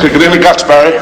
Kick it in the guts, Barry.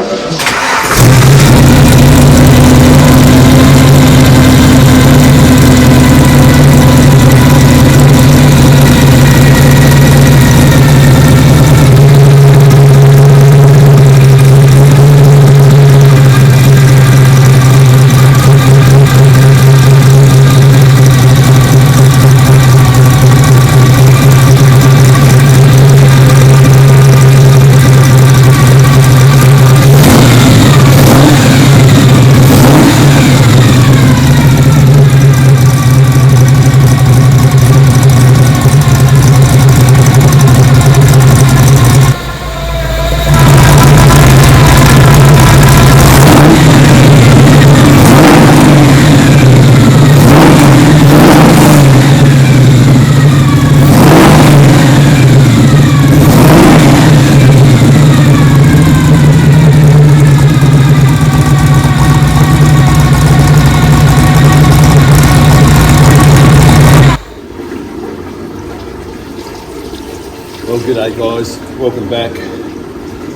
Well, g'day guys, welcome back.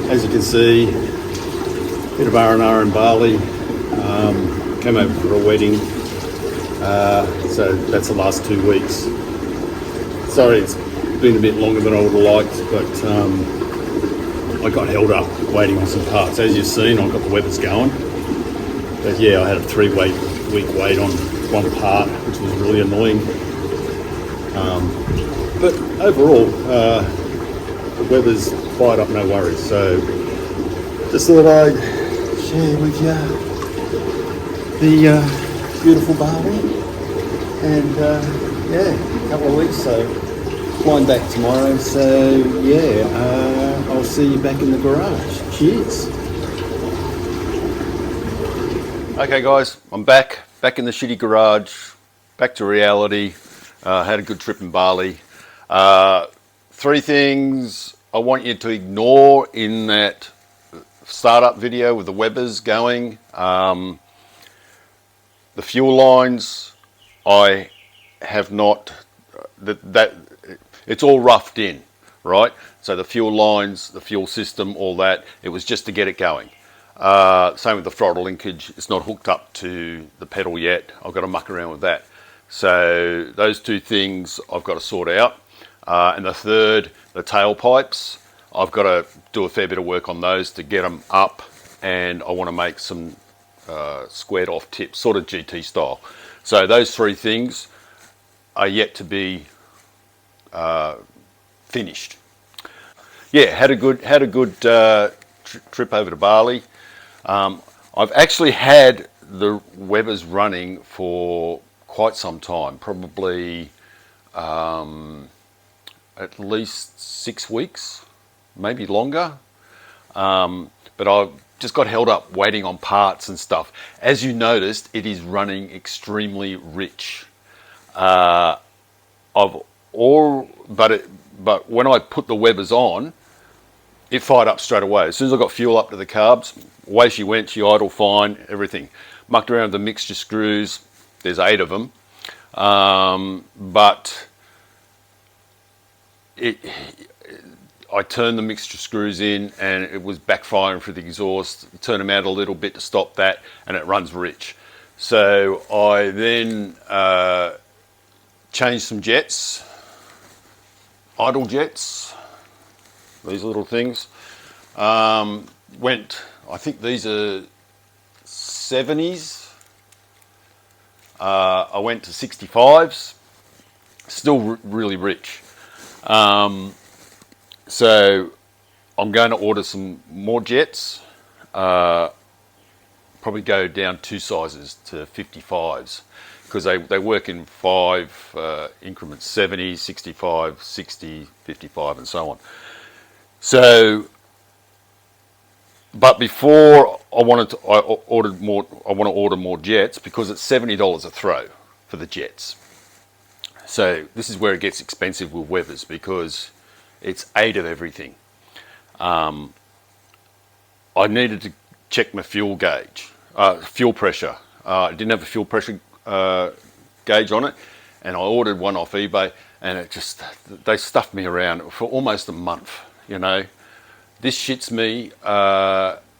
As you can see, bit of R&R in Bali. Came over for a wedding, so that's the last 2 weeks. Sorry, it's been a bit longer than I would have liked, but I got held up waiting on some parts. As you've seen, I've got the weathers going. But yeah, I had a 3-week wait on one part, which was really annoying. But overall, the weather's fired up, no worries. So just thought I'd share with you the beautiful Bali, and yeah, a couple of weeks, so flying back tomorrow. So yeah, I'll see you back in the garage. Cheers. Okay guys, I'm back in the shitty garage, back to reality. Had a good trip in Bali. 3 things I want you to ignore in that startup video with the Webbers going. The fuel lines, I have not, it's all roughed in, right? So the fuel lines, the fuel system, all that, it was just to get it going. Same with the throttle linkage, it's not hooked up to the pedal yet. I've got to muck around with that. So those 2 things I've got to sort out. And the third, the tailpipes, I've got to do a fair bit of work on those to get them up, and I want to make some squared off tips, sort of GT style. So those 3 things are yet to be finished. Yeah, had a good trip over to Bali. I've actually had the Webbers running for quite some time, probably at least 6 weeks, maybe longer. But I've just got held up waiting on parts and stuff. As you noticed, it is running extremely rich. But when I put the Webbers on, it fired up straight away. As soon as I got fuel up to the carbs, away she went, she idled fine, everything. Mucked around with the mixture screws, there's 8 of them. But I turned the mixture screws in and it was backfiring for the exhaust. Turn them out a little bit to stop that, and it runs rich. So I then changed some jets, idle jets, these little things. I think these are 70s. I went to 65s, still really rich. So I'm going to order some more jets, probably go down 2 sizes to 55s, because they work in 5 increments, 70, 65, 60, 55 and so on. So, but before I want to order more jets, because it's $70 a throw for the jets. So this is where it gets expensive with Webbers, because it's 8 of everything. I needed to check my fuel gauge, fuel pressure. I didn't have a fuel pressure gauge on it, and I ordered one off eBay, and they stuffed me around for almost a month, you know. This shits me.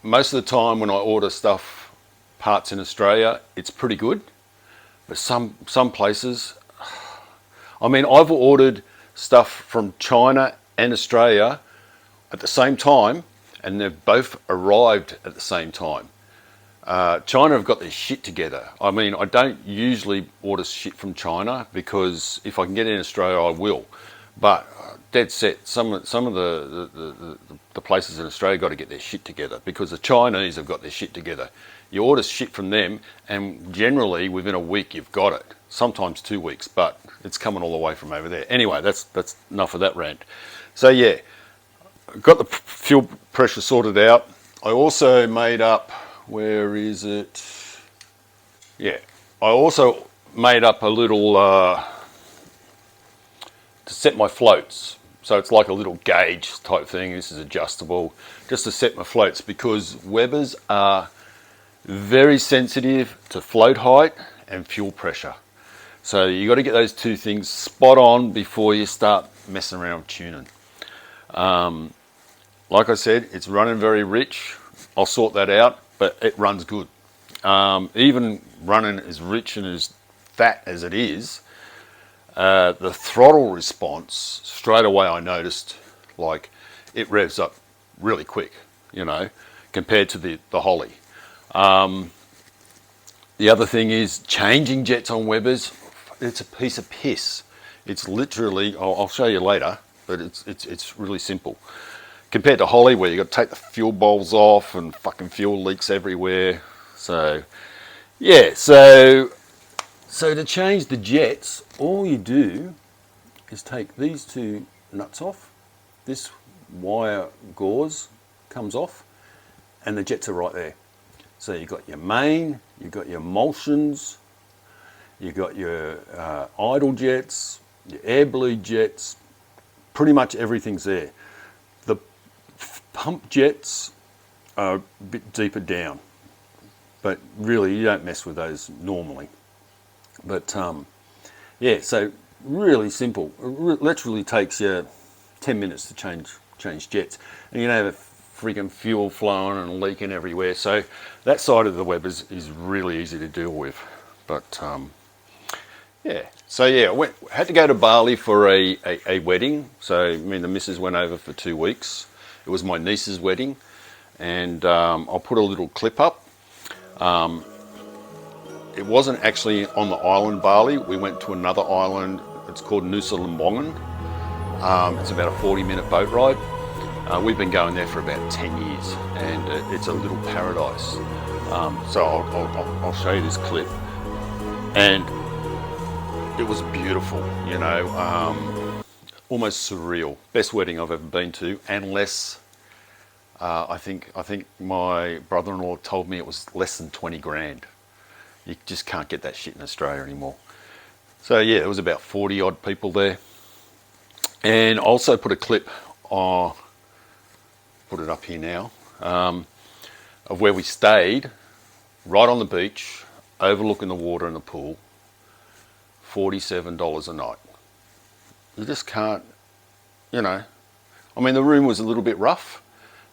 Most of the time when I order stuff, parts in Australia, it's pretty good. But some places, I mean, I've ordered stuff from China and Australia at the same time, and they've both arrived at the same time. China have got their shit together. I mean, I don't usually order shit from China because if I can get it in Australia, I will. But dead set, some of the places in Australia got to get their shit together because the Chinese have got their shit together. You order shit from them, and generally within a week you've got it. Sometimes 2 weeks, but it's coming all the way from over there. Anyway, that's enough of that rant. So yeah, got the fuel pressure sorted out. I also made up. Where is it? Yeah, I also made up a little to set my floats. So it's like a little gauge type thing. This is adjustable, just to set my floats because Webers are very sensitive to float height and fuel pressure. So you got to get those two things spot on before you start messing around with tuning. Like I said, it's running very rich. I'll sort that out. But it runs good. Even running as rich and as fat as it is, the throttle response, straight away I noticed, like, it revs up really quick, you know, compared to the Holly. The other thing is changing jets on Webers, it's a piece of piss. It's literally, I'll show you later, but it's really simple. Compared to Holly, where you got to take the fuel bowls off and fucking fuel leaks everywhere. So, yeah. So to change the jets, all you do is take these two nuts off. This wire gauze comes off, and the jets are right there. So you've got your main, you've got your emulsions, you've got your idle jets, your air bleed jets. Pretty much everything's there. Pump jets are a bit deeper down, but really you don't mess with those normally. But yeah, so really simple. It literally takes you 10 minutes to change jets, and you know the freaking fuel flowing and leaking everywhere. So that side of the web is really easy to deal with. But yeah, so yeah, had to go to Bali for a wedding. So I mean, the missus went over for 2 weeks. It was my niece's wedding, and I'll put a little clip up. It wasn't actually on the island Bali. We went to another island. It's called Nusa Lembongan. It's about a 40-minute boat ride. We've been going there for about 10 years, and it's a little paradise. So I'll show you this clip. And it was beautiful, you know. Almost surreal. Best wedding I've ever been to, unless I think my brother-in-law told me it was less than 20 grand. You just can't get that shit in Australia anymore. So yeah, there was about 40 odd people there. And also put a clip, put it up here now, of where we stayed, right on the beach, overlooking the water and the pool, $47 a night. You just can't, you know. I mean, the room was a little bit rough,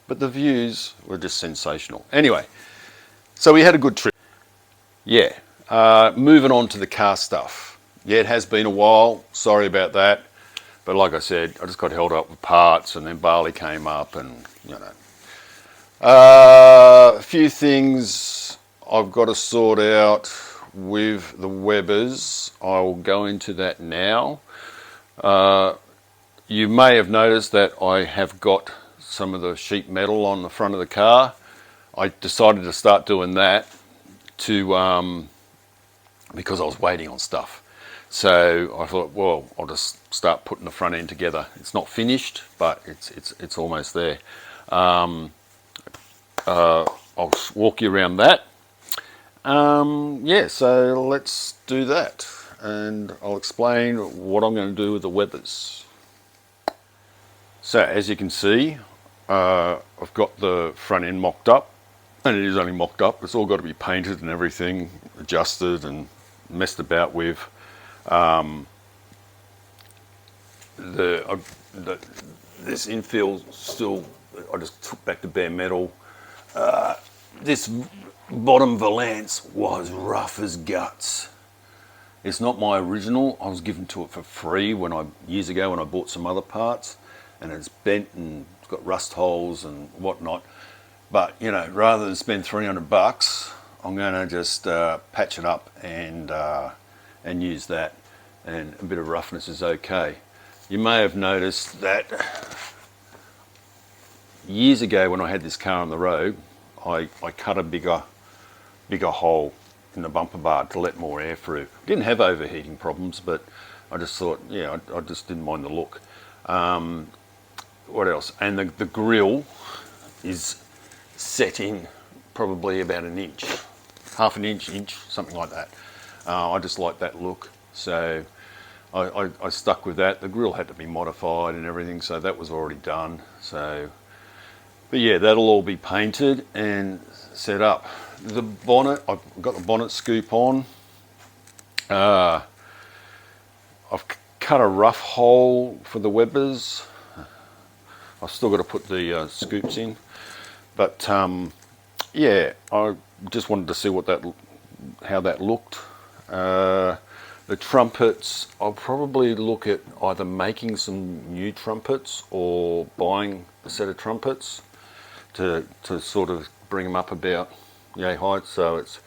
but the views were just sensational. Anyway, so we had a good trip. Yeah, moving on to the car stuff. Yeah, it has been a while. Sorry about that. But like I said, I just got held up with parts, and then Bali came up, and, you know. A few things I've got to sort out with the Webers. I'll go into that now. You may have noticed that I have got some of the sheet metal on the front of the car. I decided to start doing that because I was waiting on stuff. So I thought, well, I'll just start putting the front end together. It's not finished, but it's almost there. I'll walk you around that. Yeah, so let's do that. And I'll explain what I'm going to do with the Webers. So as you can see, I've got the front end mocked up, and it is only mocked up. It's all got to be painted and everything, adjusted and messed about with. This infill still I just took back the bare metal. This bottom valance was rough as guts. It's not my original. I was given to it for free years ago when I bought some other parts, and it's bent and it's got rust holes and whatnot. But you know, rather than spend $300, I'm going to just patch it up and use that, and a bit of roughness is okay. You may have noticed that years ago when I had this car on the road, I cut a bigger hole in the bumper bar to let more air through. Didn't have overheating problems, but I just thought, yeah, I just didn't mind the look. What else? And the grille is setting probably about an inch, half an inch, something like that. I just like that look, so I stuck with that. The grille had to be modified and everything, so that was already done. So, but yeah, that'll all be painted and set up. The bonnet, I've got the bonnet scoop on. I've cut a rough hole for the Webbers. I've still got to put the scoops in, but yeah, I just wanted to see how that looked. The trumpets, I'll probably look at either making some new trumpets or buying a set of trumpets to sort of bring them up about yay height, so it's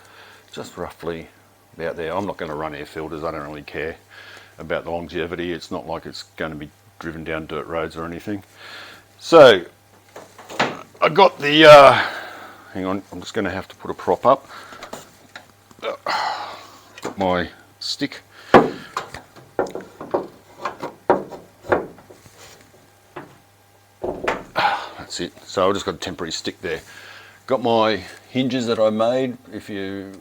just roughly about there. I'm not going to run air filters, I don't really care about the longevity. It's not like it's going to be driven down dirt roads or anything. So I got the hang on, I'm just going to have to put a prop up. Got my stick. That's it. So I've just got a temporary stick there. Got my hinges that I made. If you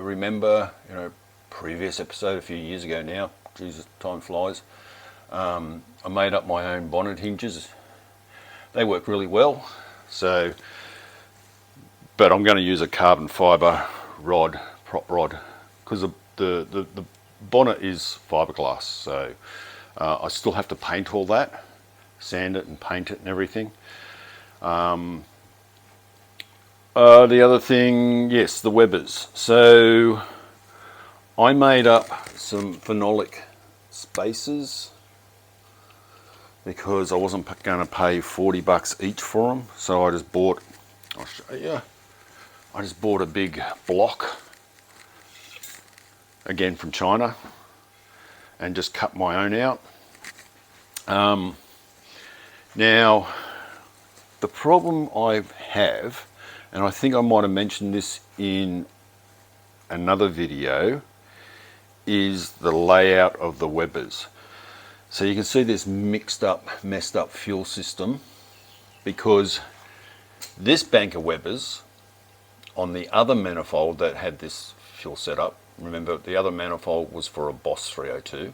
remember, you know, previous episode a few years ago now. Jesus, time flies. I made up my own bonnet hinges. They work really well. So, but I'm going to use a carbon fibre rod, prop rod, because the bonnet is fiberglass. So I still have to paint all that, sand it and paint it and everything. The other thing, yes, the Webbers. So I made up some phenolic spacers because I wasn't going to pay $40 each for them. So I just bought, I'll show you, I just bought a big block, again from China, and just cut my own out. Now, the problem I have, and I think I might have mentioned this in another video, is the layout of the Webbers. So you can see this messed up fuel system, because this bank of Webbers on the other manifold that had this fuel setup, remember the other manifold was for a Boss 302,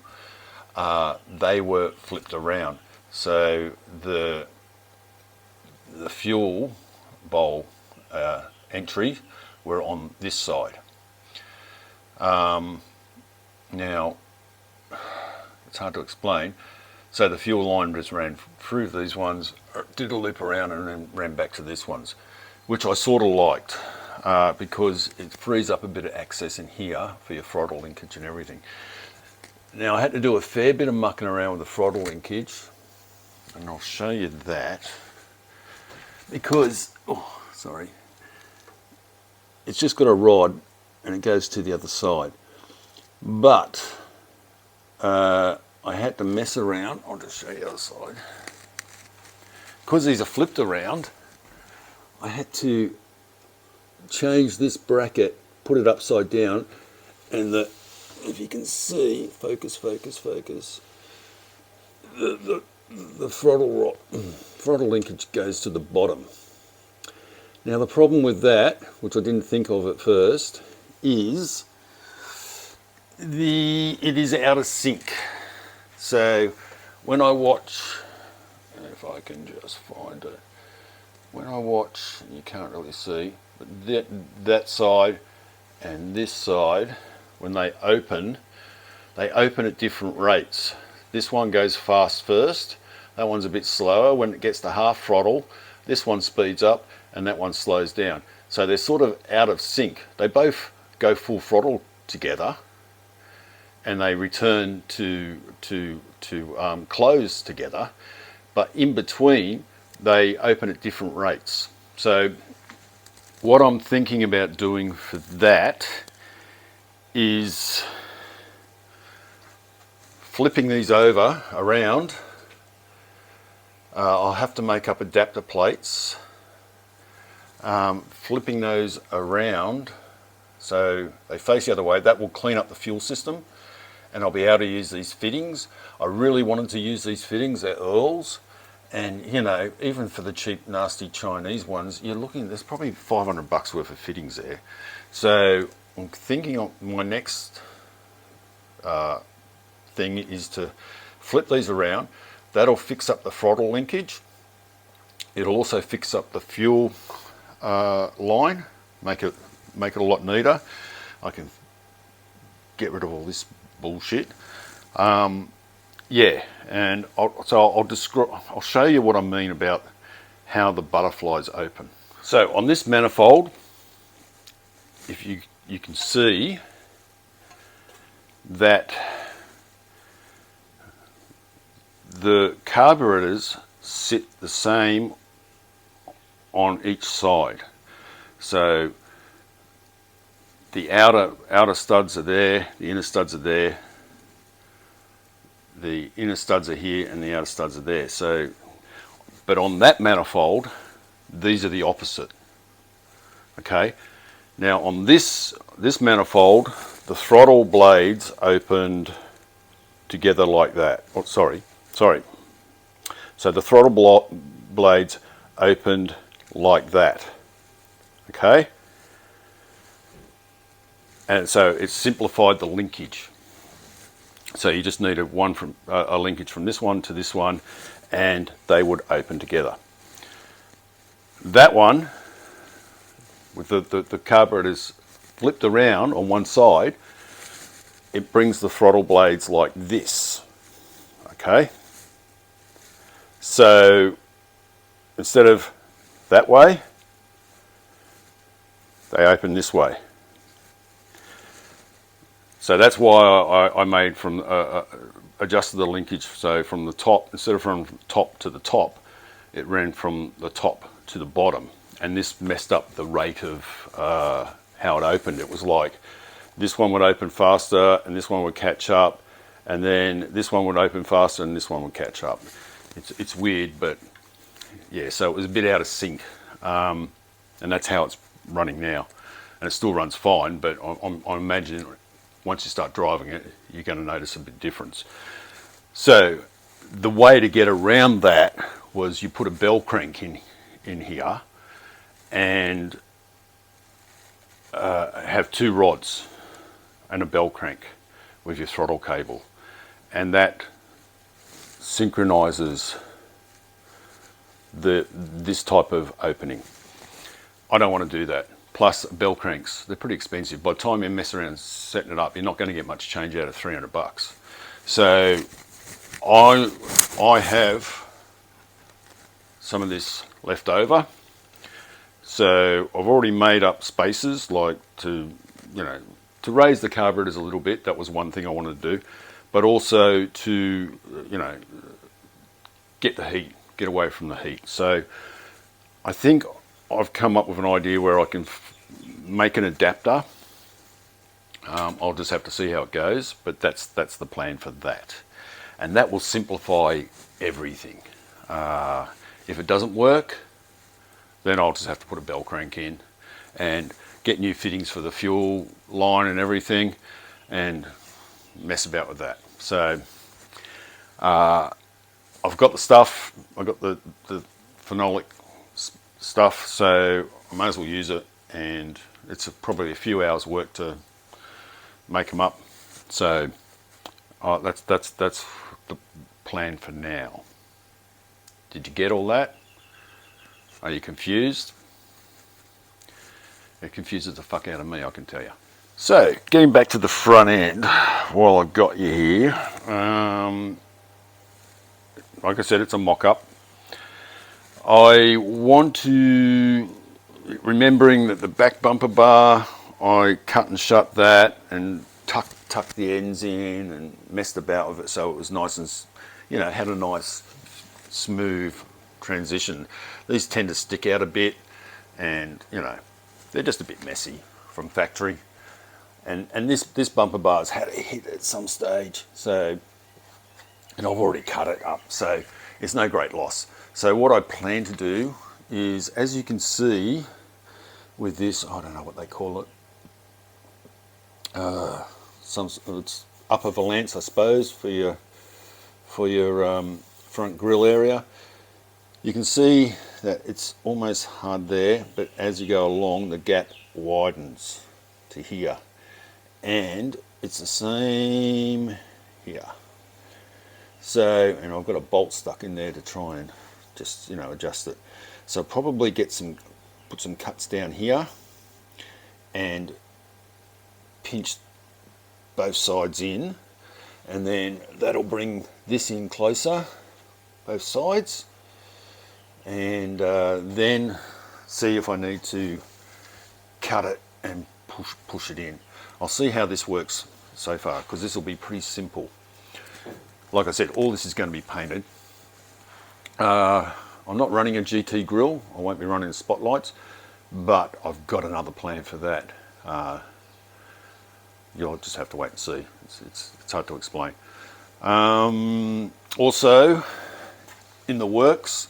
they were flipped around. So the fuel bowl entry were on this side. Now, it's hard to explain. So the fuel line just ran through these ones, did a loop around and then ran back to this ones, which I sort of liked because it frees up a bit of access in here for your throttle linkage and everything. Now I had to do a fair bit of mucking around with the throttle linkage, and I'll show you that because, oh, sorry, it's just got a rod and it goes to the other side. But I had to mess around. I'll just show you the other side. Because these are flipped around, I had to change this bracket, put it upside down, and if you can see, focus, the throttle linkage goes to the bottom. Now the problem with that, which I didn't think of at first, is it is out of sync. So when I watch, if I can just find it, when I watch, you can't really see, but that side and this side, when they open at different rates. This one goes fast first, That one's a bit slower. When it gets to half throttle, this one speeds up and that one slows down. So they're sort of out of sync. They both go full throttle together and they return to close together, but in between they open at different rates. So what I'm thinking about doing for that is flipping these over around. I'll have to make up adapter plates, flipping those around so they face the other way. That will clean up the fuel system and I'll be able to use these fittings. I really wanted to use these fittings, they're Earls, and you know, even for the cheap nasty Chinese ones, you're looking, there's probably 500 bucks worth of fittings there. So I'm thinking of my next thing is to flip these around. That'll fix up the throttle linkage. It'll also fix up the fuel line, make it a lot neater. I can get rid of all this bullshit. Yeah, and I'll show you what I mean about how the butterflies open. So on this manifold, if you can see that the carburetors sit the same on each side. So the outer studs are there, the inner studs are there, the inner studs are here and the outer studs are there. So, but on that manifold, these are the opposite. Okay, now on this manifold, the throttle blades opened together like that. Oh, sorry. So the throttle blades opened like that. Okay, and so it simplified the linkage. So you just needed a linkage from this one to this one, and they would open together. That one, with the carburetors flipped around on one side, it brings the throttle blades like this. Okay, so instead of that way, they open this way. So that's why I made adjusted the linkage. So from the top, instead of from top to the top, it ran from the top to the bottom. And this messed up the rate of how it opened. It was like this one would open faster and this one would catch up, and then this one would open faster and this one would catch up. It's weird, but yeah, so it was a bit out of sync. And that's how it's running now. And it still runs fine, but I'm imagining once you start driving it, you're going to notice a bit difference. So the way to get around that was you put a bell crank in here and have two rods and a bell crank with your throttle cable, and that synchronizes this type of opening. I don't want to do that. Plus bell cranks, they're pretty expensive. By the time you mess around setting it up, you're not going to get much change out of 300 bucks. So I have some of this left over. So I've already made up spaces, like to raise the carburetors a little bit. That was one thing I wanted to do, but also to, get the heat, get away from the heat. So I think I've come up with an idea where I can make an adapter. I'll just have to see how it goes, but that's the plan for that. And that will simplify everything. If it doesn't work, then I'll just have to put a bell crank in and get new fittings for the fuel line and everything and mess about with that. So I've got the stuff, I've got the phenolic stuff, so I may as well use it, and it's probably a few hours work to make them up. So that's the plan for now. Did you get all that? Are you confused? It confuses the fuck out of me, I can tell you. So getting back to the front end, while I've got you here, like I said, it's a mock-up. I want to, remembering that the back bumper bar, I cut and shut that and tucked the ends in and messed about with it so it was nice and, had a nice smooth transition. These tend to stick out a bit and, they're just a bit messy from factory. And this bumper bar's had a hit at some stage, so, and I've already cut it up, so it's no great loss. So what I plan to do is, as you can see with this, I don't know what they call it, it's upper valance, I suppose, for your front grille area. You can see that it's almost hard there, but as you go along, the gap widens to here, and it's the same here. So, and I've got a bolt stuck in there to try and just, adjust it. So I'll probably put some cuts down here and pinch both sides in, and then that'll bring this in closer, both sides, and then see if I need to cut it and push it in. I'll see how this works so far, because this will be pretty simple. Like I said, all this is going to be painted. I'm not running a GT grill, I won't be running spotlights, but I've got another plan for that. You'll just have to wait and see. It's hard to explain. Also, in the works,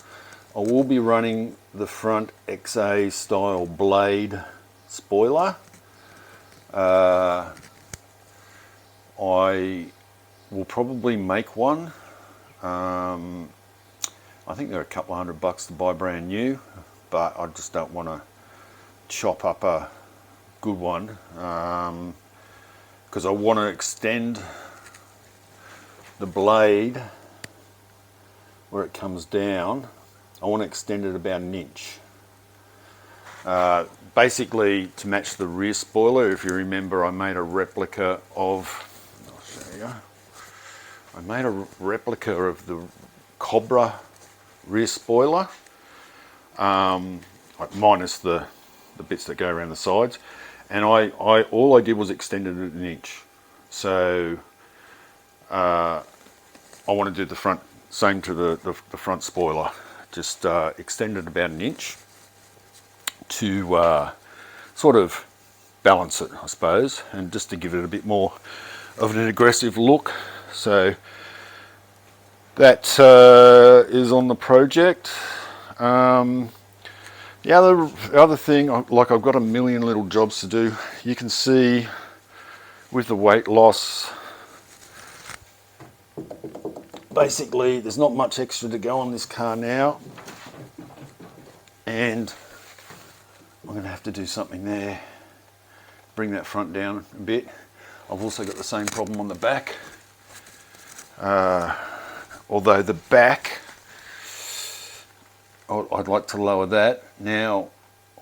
I will be running the front XA style blade spoiler. I will probably make one. I think they're a couple of $100 to buy brand new, but I just don't want to chop up a good one, because I want to extend the blade where it comes down. I want to extend it about an inch. Basically to match the rear spoiler. If you remember, I made a replica of, I'll show you. I made a replica of the Cobra rear spoiler, minus the bits that go around the sides, and all I did was extended it an inch. So I want to do the front, same to the front spoiler, just extended about an inch to sort of balance it, I suppose, and just to give it a bit more of an aggressive look. So that is on the project. The other thing, like, I've got a million little jobs to do. You can see with the weight loss, basically there's not much extra to go on this car now, and I'm going to have to do something there, bring that front down a bit. I've also got the same problem on the back, although the back, I'd like to lower that. Now,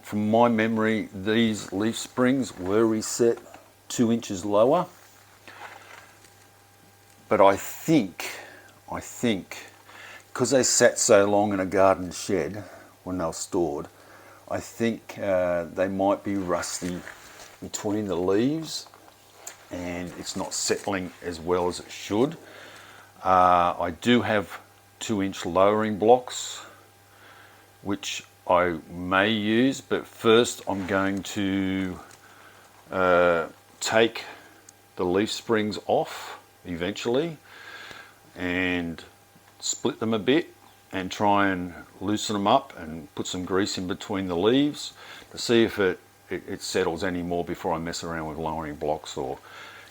from my memory, these leaf springs were reset 2 inches lower, but I think, because they sat so long in a garden shed when they were stored, I think they might be rusty between the leaves and it's not settling as well as it should. I do have 2-inch lowering blocks, which I may use, but first I'm going to take the leaf springs off eventually and split them a bit and try and loosen them up and put some grease in between the leaves to see if it settles any more before I mess around with lowering blocks or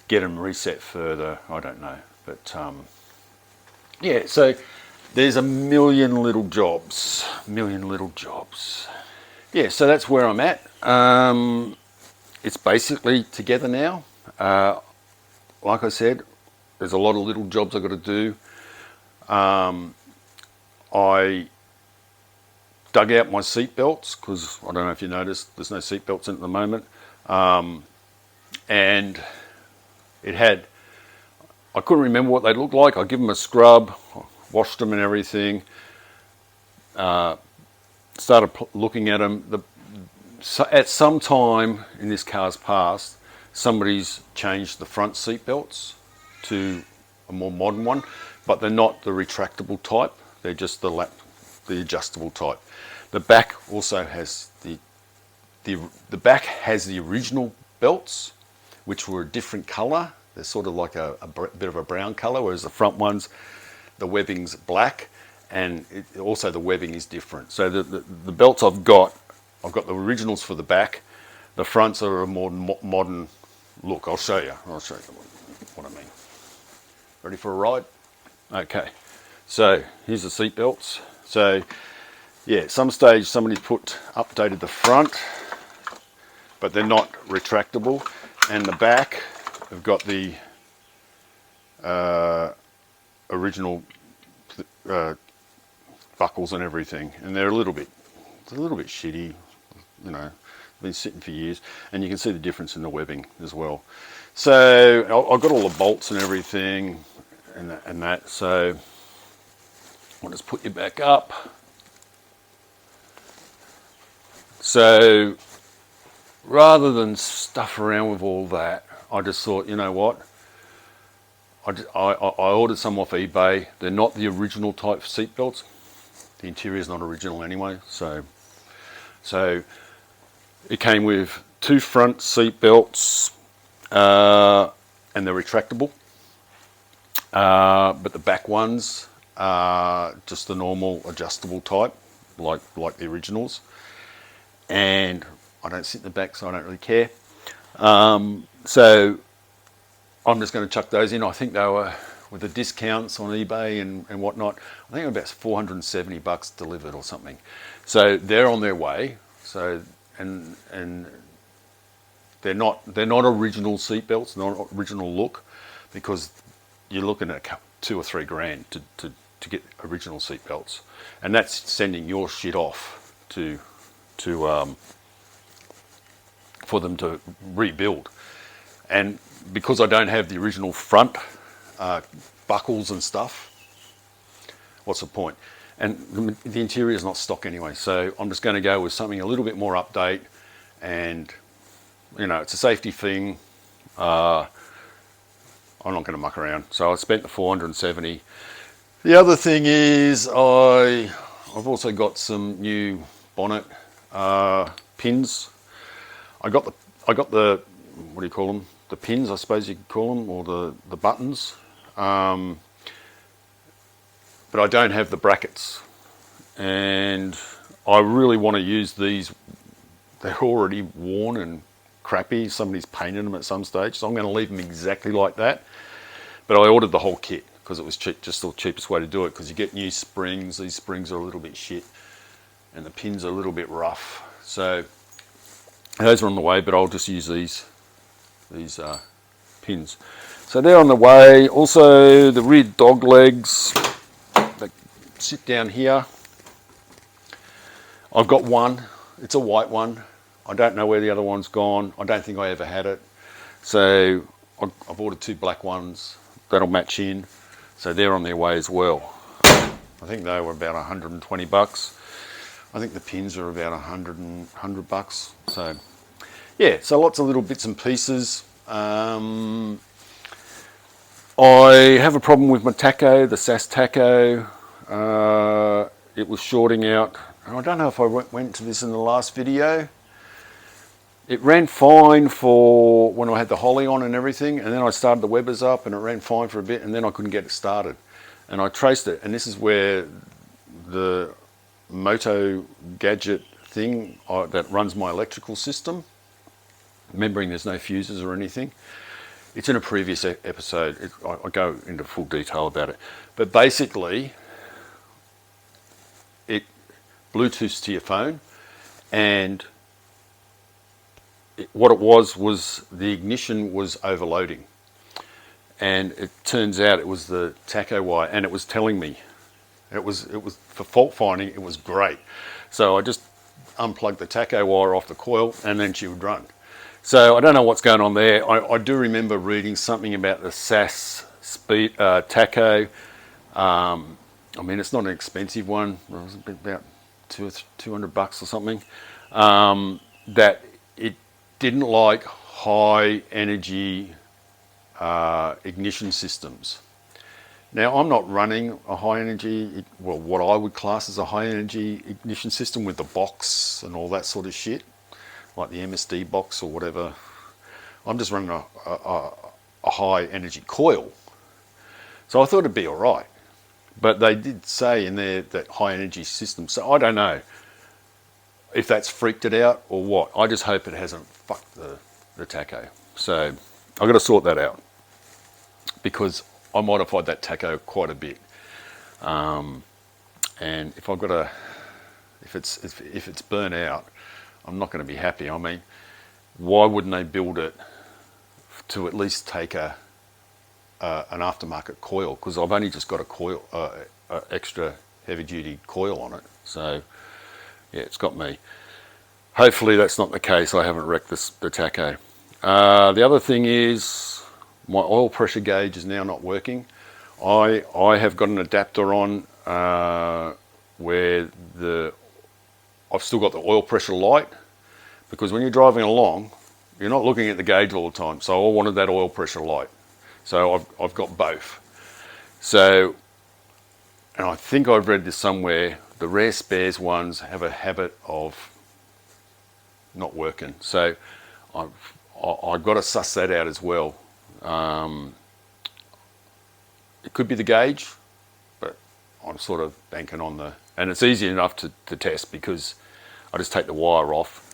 get them reset further. I don't know, but yeah, so there's a million little jobs. Yeah, so that's where I'm at. It's basically together now. Like I said, there's a lot of little jobs I've got to do. I dug out my seat belts because I don't know if you noticed, there's no seat belts in at the moment. And it had, I couldn't remember what they looked like. I give them a scrub, washed them and everything. Started looking at them. At some time in this car's past, somebody's changed the front seat belts to a more modern one, but they're not the retractable type. They're just the adjustable type. The back also has the back has the original belts, which were a different colour. They're sort of like a bit of a brown colour, whereas the front ones, the webbing's black, and also the webbing is different. So the belts I've got the originals for the back. The fronts are a more modern look. I'll show you what I mean. Ready for a ride? Okay. So here's the seat belts. So yeah, at some stage somebody's updated the front, but they're not retractable. And the back have got the original buckles and everything, and they're a little bit shitty, you know, been sitting for years, and you can see the difference in the webbing as well. So I've got all the bolts and everything and that, so I'll just put you back up. So rather than stuff around with all that, I just thought, you know what, I ordered some off eBay. They're not the original type seat belts. The interior is not original anyway, so it came with 2 front seat belts, and they're retractable, but the back ones are just the normal adjustable type, like the originals. And I don't sit in the back, so I don't really care. So I'm just going to chuck those in. I think they were, with the discounts on eBay and whatnot, I think about $470 delivered or something. So they're on their way. So and they're not original seat belts, not original look, because you're looking at $2 or $3 grand to get original seat belts, and that's sending your shit off to for them to rebuild. And because I don't have the original front buckles and stuff, what's the point? And the interior is not stock anyway, so I'm just going to go with something a little bit more update, and you know, it's a safety thing. I'm not going to muck around, so I spent the $470. The other thing is I've also got some new bonnet pins. I got the what do you call them? The pins, I suppose you could call them, or the buttons. But I don't have the brackets, and I really want to use these. They're already worn and crappy. Somebody's painted them at some stage, so I'm going to leave them exactly like that. But I ordered the whole kit because it was cheap, just the cheapest way to do it, because you get new springs. These springs are a little bit shit, and the pins are a little bit rough. So those are on the way, but I'll just use these pins. So they're on the way. Also, the rear dog legs, they sit down here. I've got one. It's a white one. I don't know where the other one's gone. I don't think I ever had it. So I've ordered 2 black ones. That'll match in. So they're on their way as well. I think they were about $120. I think the pins are about $100. So yeah, so lots of little bits and pieces. I have a problem with my tacho, the SAS tacho. It was shorting out. I don't know if I went into this in the last video. It ran fine for when I had the Holly on and everything, and then I started the Webbers up and it ran fine for a bit, and then I couldn't get it started. And I traced it, and this is where the Moto gadget thing that runs my electrical system, remembering there's no fuses or anything. It's in a previous episode. I go into full detail about it. But basically, it Bluetooths to your phone, and what it was the ignition was overloading. And it turns out it was the tacho wire, and it was telling me. It was for fault finding, it was great. So I just unplugged the tacho wire off the coil, and then she would run. So I don't know what's going on there. I do remember reading something about the SAS speed tacho I mean, it's not an expensive one. It was about $200 or something. That it didn't like high energy ignition systems. Now, I'm not running a high energy, well, what I would class as a high energy ignition system with the box and all that sort of shit, like the MSD box or whatever. I'm just running a high energy coil. So I thought it'd be all right. But they did say in there that high energy system, so I don't know if that's freaked it out or what. I just hope it hasn't fucked the tacho. So I've got to sort that out, because I modified that tacho quite a bit. And if I've got to, if it's burnt out, I'm not going to be happy. I mean, why wouldn't they build it to at least take an aftermarket coil? Because I've only just got a coil, extra heavy duty coil on it. So yeah, it's got me. Hopefully that's not the case. I haven't wrecked the tacho. The other thing is my oil pressure gauge is now not working. I have got an adapter on where I've still got the oil pressure light, because when you're driving along, you're not looking at the gauge all the time. So I wanted that oil pressure light. So I've got both. So, and I think I've read this somewhere, the rare spares ones have a habit of not working. So I've got to suss that out as well. It could be the gauge, but I'm sort of banking on and it's easy enough to test, because I just take the wire off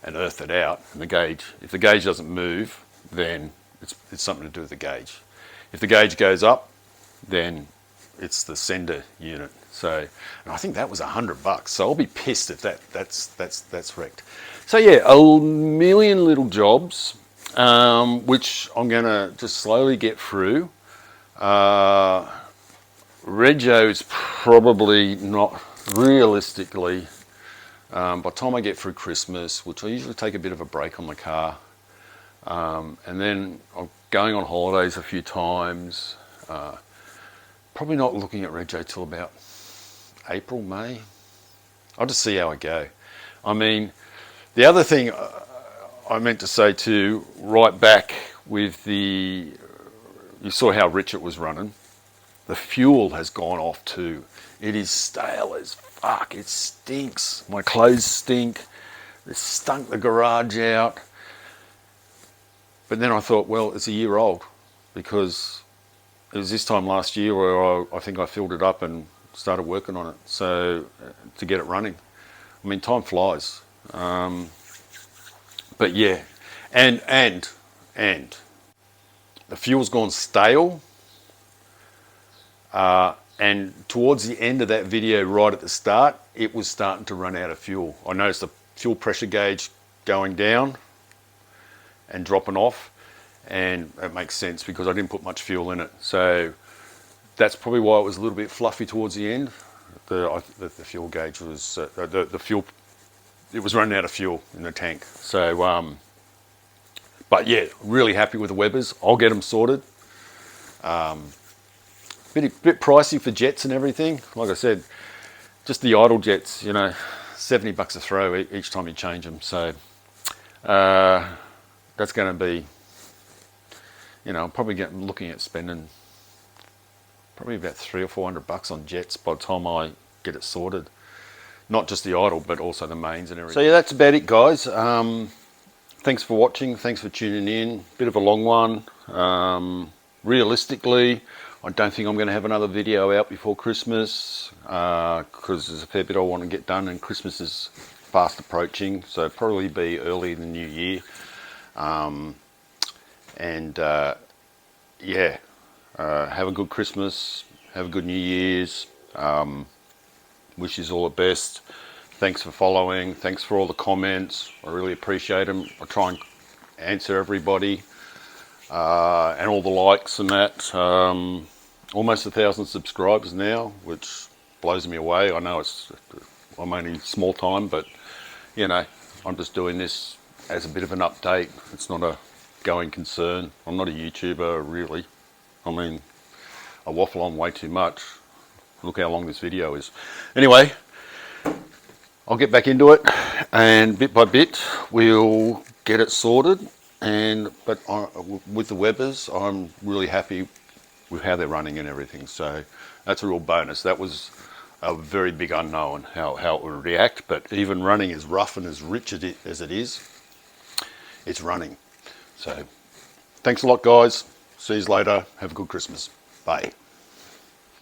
and earth it out, and the gauge, if the gauge doesn't move, then it's something to do with the gauge. If the gauge goes up, then it's the sender unit. So, and I think that was $100. So I'll be pissed if that's wrecked. So yeah, a million little jobs, which I'm gonna just slowly get through. Rego is probably not realistically, by the time I get through Christmas, which I usually take a bit of a break on the car, and then I'm going on holidays a few times, probably not looking at Rego till about April, May. I'll just see how I go. I mean, the other thing I meant to say too, right back with you saw how rich it was running. The fuel has gone off too. It is stale as fuck. It stinks. My clothes stink. It stunk the garage out. But then I thought, well, it's a year old, because it was this time last year where I think I filled it up and started working on it. So to get it running, I mean, time flies. But yeah, and the fuel's gone stale. And towards the end of that video, right at the start, it was starting to run out of fuel. I noticed the fuel pressure gauge going down and dropping off, and it makes sense because I didn't put much fuel in it. So that's probably why it was a little bit fluffy towards the end. The fuel gauge was the fuel. It was running out of fuel in the tank. So, but yeah, really happy with the Webbers. I'll get them sorted. Bit pricey for jets and everything. Like I said, just the idle jets, you know, $70 a throw each time you change them. So that's going to be, you know, I'm probably looking at spending probably about $300 or $400 on jets by the time I get it sorted. Not just the idle, but also the mains and everything. So yeah, that's about it, guys. Thanks for watching. Thanks for tuning in. Bit of a long one. Realistically, I don't think I'm going to have another video out before Christmas, because there's a fair bit I want to get done, and Christmas is fast approaching, so probably be early in the new year. Yeah, have a good Christmas, have a good New Year's. Wish you all the best. Thanks for following. Thanks for all the comments. I really appreciate them. I try and answer everybody, and all the likes and that. Almost 1,000 subscribers now, which blows me away. I know I'm only small time, but you know, I'm just doing this as a bit of an update. It's not a going concern. I'm not a YouTuber, really. I mean, I waffle on way too much. Look how long this video is. Anyway, I'll get back into it, and bit by bit we'll get it sorted. But with the Webbers, I'm really happy with how they're running and everything. So that's a real bonus. That was a very big unknown how it would react. But even running as rough and as rich as it is, it's running. So thanks a lot, guys. See you later. Have a good Christmas. Bye.